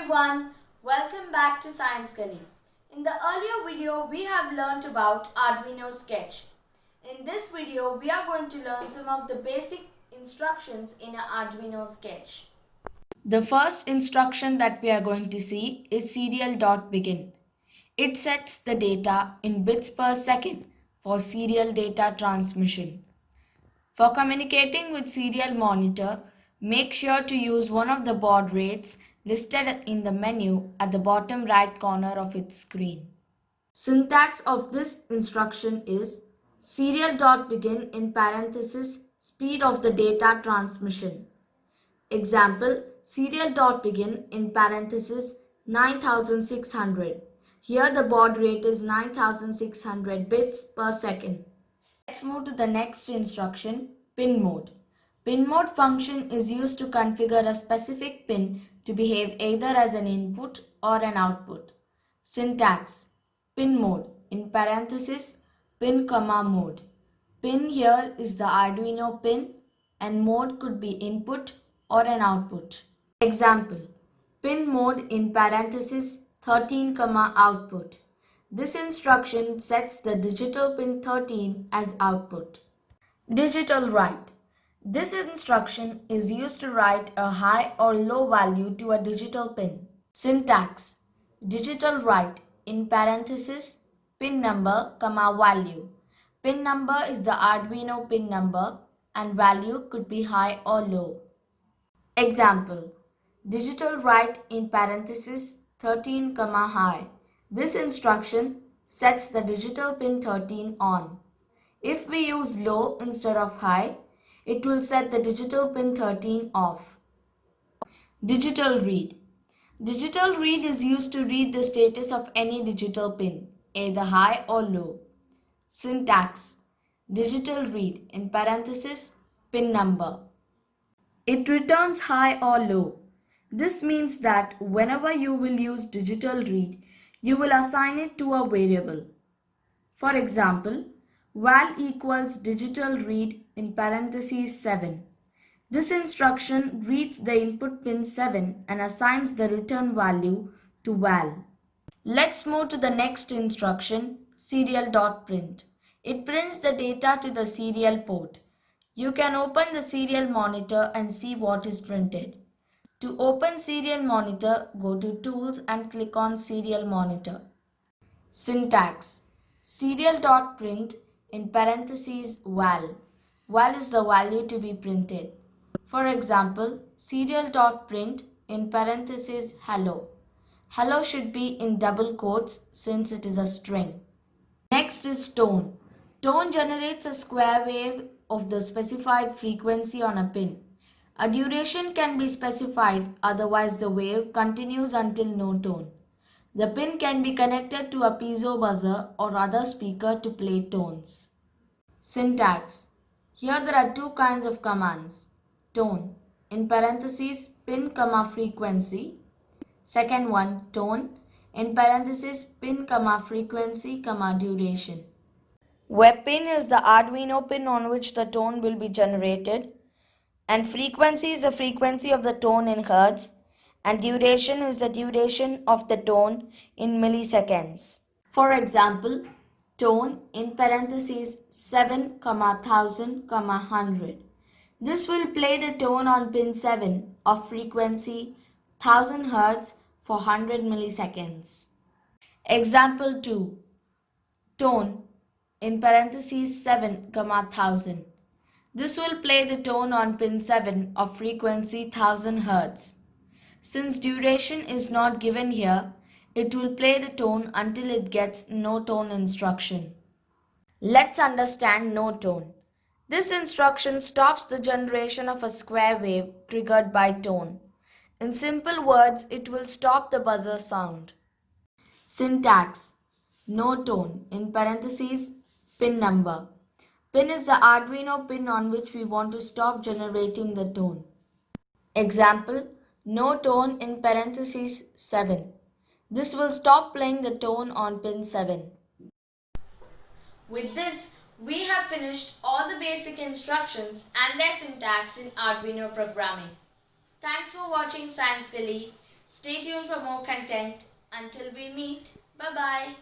everyone, welcome back to Science Gully. In the earlier video, we have learnt about Arduino Sketch. In this video, we are going to learn some of the basic instructions in an Arduino Sketch. The first instruction that we are going to see is Serial.begin. It sets the data in bits per second for serial data transmission. For communicating with serial monitor, make sure to use one of the baud rates listed in the menu at the bottom right corner of its screen. Syntax of this instruction is Serial.begin in parenthesis speed of the data transmission. Example, Serial.begin in parenthesis 9600. Here the baud rate is 9600 bits per second. Let's move to the next instruction, pinMode. pinMode function is used to configure a specific pin to behave either as an input or an output. Syntax, pinMode in parenthesis pin comma mode. Pin here is the Arduino pin and mode could be input or an output. Example, pinMode in parenthesis 13 comma output. This instruction sets the digital pin 13 as output. digitalWrite. This instruction is used to write a high or low value to a digital pin. Syntax, digitalWrite in parenthesis pin number comma value. Pin number is the Arduino pin number and value could be high or low. Example, digitalWrite in parenthesis 13 comma high. This instruction sets the digital pin 13 on. If we use low instead of high, it will set the digital pin 13 off. digitalRead. digitalRead is used to read the status of any digital pin, either high or low. Syntax, digitalRead in parenthesis pin number. It returns high or low. This means that whenever you will use digitalRead, you will assign it to a variable. For example, val equals digitalRead in parentheses 7. This instruction reads the input pin 7 and assigns the return value to val. Let's move to the next instruction, Serial.print. It prints the data to the serial port. You can open the serial monitor and see what is printed. To open serial monitor, go to Tools and click on Serial Monitor. Syntax, Serial.print in parentheses val. Val is the value to be printed. For example, Serial.print in parentheses hello. Hello should be in double quotes since it is a string. Next is tone. Tone generates a square wave of the specified frequency on a pin. A duration can be specified, otherwise the wave continues until no tone. The pin can be connected to a piezo buzzer or other speaker to play tones. Syntax. Here there are two kinds of commands. Tone, in parentheses pin comma frequency. Second one, tone, in parentheses pin comma frequency comma duration. Where pin is the Arduino pin on which the tone will be generated, and frequency is the frequency of the tone in hertz, and duration is the duration of the tone in milliseconds. For example, tone in parentheses 7, 1000, 100. This will play the tone on pin 7 of frequency 1000 Hz for 100 milliseconds. Example 2. Tone in parentheses 7, 1000. This will play the tone on pin 7 of frequency 1000 Hz. Since duration is not given here, it will play the tone until it gets no tone instruction. Let's understand no tone. This instruction stops the generation of a square wave triggered by tone. In simple words, it will stop the buzzer sound. Syntax, no tone, in parentheses pin number. Pin is the Arduino pin on which we want to stop generating the tone. Example, no tone in parentheses 7. This will stop playing the tone on pin 7. With this, we have finished all the basic instructions and their syntax in Arduino programming. Thanks for watching Science Gully. Stay tuned for more content. Until we meet, bye bye.